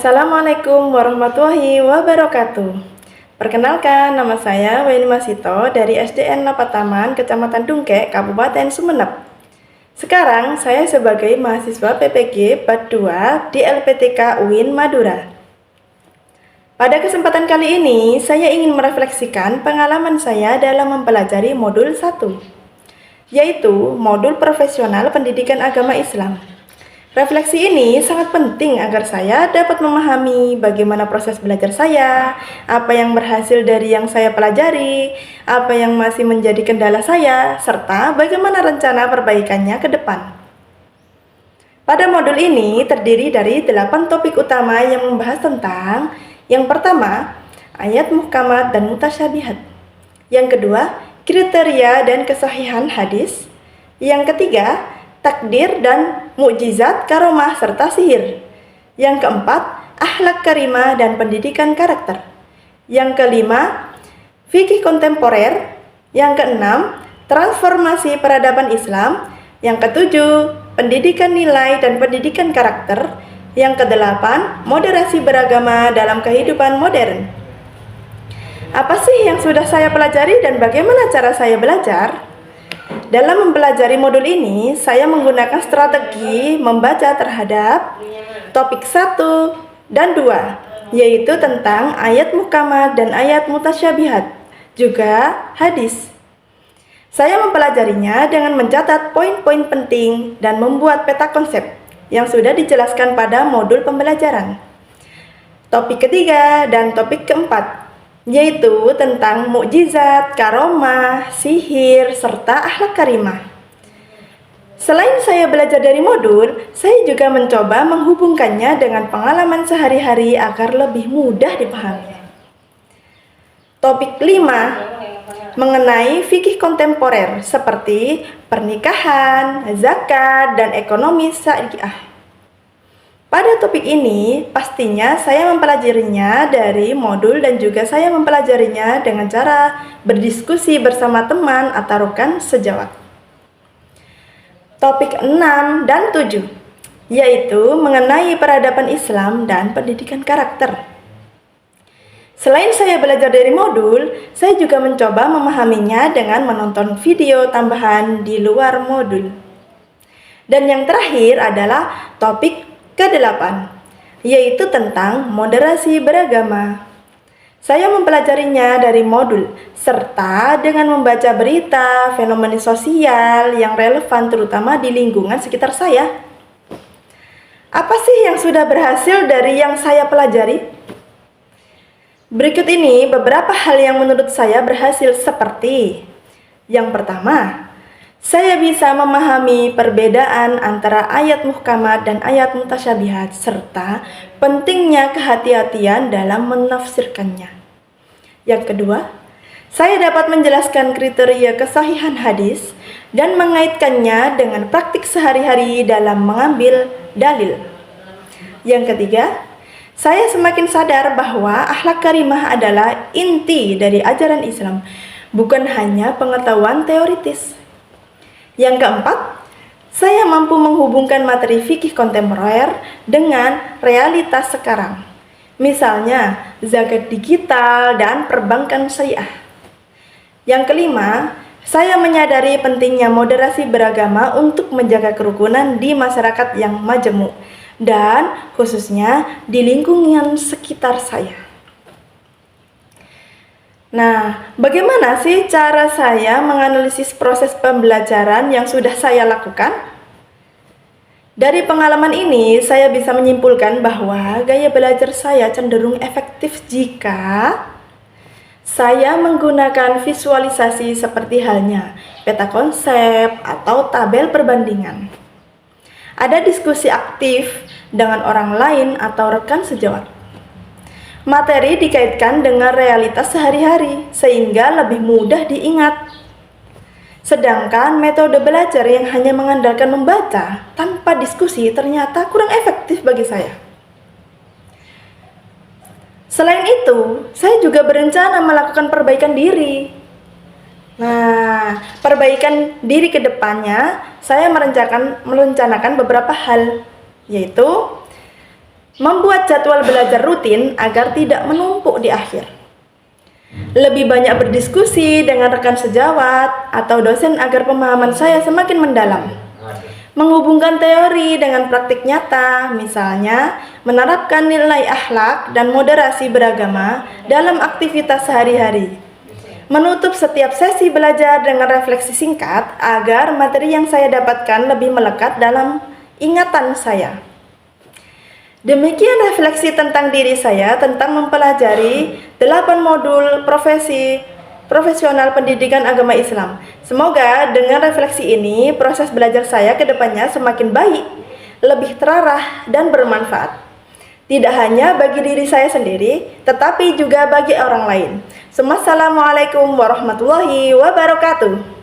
Assalamualaikum warahmatullahi wabarakatuh. Perkenalkan, nama saya Waini Masito dari SDN Lapataman, Kecamatan Dungkek, Kabupaten Sumeneb. Sekarang saya sebagai mahasiswa PPG Bat 2 di LPTK UIN Madura. Pada kesempatan kali ini, saya ingin merefleksikan pengalaman saya dalam mempelajari modul 1, yaitu modul profesional pendidikan agama Islam. Refleksi ini sangat penting agar saya dapat memahami bagaimana proses belajar saya, apa yang berhasil dari yang saya pelajari, apa yang masih menjadi kendala saya, serta bagaimana rencana perbaikannya ke depan. Pada modul ini terdiri dari 8 topik utama yang membahas tentang: yang pertama, ayat muhkamat dan mutasyabihat. Yang kedua, kriteria dan kesahihan hadis. Yang ketiga, takdir dan mukjizat, karomah, serta sihir. Yang keempat, akhlak karimah dan pendidikan karakter. Yang kelima, fikih kontemporer. Yang keenam, transformasi peradaban Islam. Yang ketujuh, pendidikan nilai dan pendidikan karakter. Yang kedelapan, moderasi beragama dalam kehidupan modern. Apa sih yang sudah saya pelajari dan bagaimana cara saya belajar? Dalam mempelajari modul ini, saya menggunakan strategi membaca terhadap topik 1 dan 2, yaitu tentang ayat muhkamat dan ayat mutasyabihat, juga hadis. Saya mempelajarinya dengan mencatat poin-poin penting dan membuat peta konsep yang sudah dijelaskan pada modul pembelajaran. Topik ketiga dan topik keempat, yaitu tentang mukjizat, karomah, sihir, serta akhlak karimah. Selain saya belajar dari modul, saya juga mencoba menghubungkannya dengan pengalaman sehari-hari agar lebih mudah dipahami. Topik 5 mengenai fikih kontemporer seperti pernikahan, zakat, dan ekonomi syariah. Pada topik ini, pastinya saya mempelajarinya dari modul dan juga saya mempelajarinya dengan cara berdiskusi bersama teman atau rekan sejawat. Topik 6 dan 7, yaitu mengenai peradaban Islam dan pendidikan karakter. Selain saya belajar dari modul, saya juga mencoba memahaminya dengan menonton video tambahan di luar modul. Dan yang terakhir adalah topik ke-8, yaitu tentang moderasi beragama. Saya mempelajarinya dari modul, serta dengan membaca berita, fenomena sosial yang relevan terutama di lingkungan sekitar saya. Apa sih yang sudah berhasil dari yang saya pelajari? Berikut ini beberapa hal yang menurut saya berhasil seperti: yang pertama, saya bisa memahami perbedaan antara ayat muhkamat dan ayat mutasyabihat serta pentingnya kehati-hatian dalam menafsirkannya. Yang kedua, saya dapat menjelaskan kriteria kesahihan hadis dan mengaitkannya dengan praktik sehari-hari dalam mengambil dalil. Yang ketiga, saya semakin sadar bahwa akhlak karimah adalah inti dari ajaran Islam, bukan hanya pengetahuan teoritis. Yang keempat, saya mampu menghubungkan materi fikih kontemporer dengan realitas sekarang. Misalnya, zakat digital dan perbankan syariah. Yang kelima, saya menyadari pentingnya moderasi beragama untuk menjaga kerukunan di masyarakat yang majemuk dan khususnya di lingkungan sekitar saya. Nah, bagaimana sih cara saya menganalisis proses pembelajaran yang sudah saya lakukan? Dari pengalaman ini, saya bisa menyimpulkan bahwa gaya belajar saya cenderung efektif jika saya menggunakan visualisasi seperti halnya peta konsep atau tabel perbandingan. Ada diskusi aktif dengan orang lain atau rekan sejawat. Materi dikaitkan dengan realitas sehari-hari sehingga lebih mudah diingat. Sedangkan metode belajar yang hanya mengandalkan membaca tanpa diskusi ternyata kurang efektif bagi saya. Selain itu, saya juga berencana melakukan perbaikan diri. Nah, perbaikan diri ke depannya, saya merencanakan beberapa hal, yaitu Membuat jadwal belajar rutin agar tidak menumpuk di akhir. Lebih banyak berdiskusi dengan rekan sejawat atau dosen agar pemahaman saya semakin mendalam. Menghubungkan teori dengan praktik nyata, misalnya menerapkan nilai akhlak dan moderasi beragama dalam aktivitas sehari-hari. Menutup setiap sesi belajar dengan refleksi singkat agar materi yang saya dapatkan lebih melekat dalam ingatan saya. Demikian refleksi tentang diri saya tentang mempelajari 8 modul profesional pendidikan agama Islam. Semoga dengan refleksi ini proses belajar saya ke depannya semakin baik, lebih terarah dan bermanfaat. Tidak hanya bagi diri saya sendiri, tetapi juga bagi orang lain. Wassalamualaikum warahmatullahi wabarakatuh.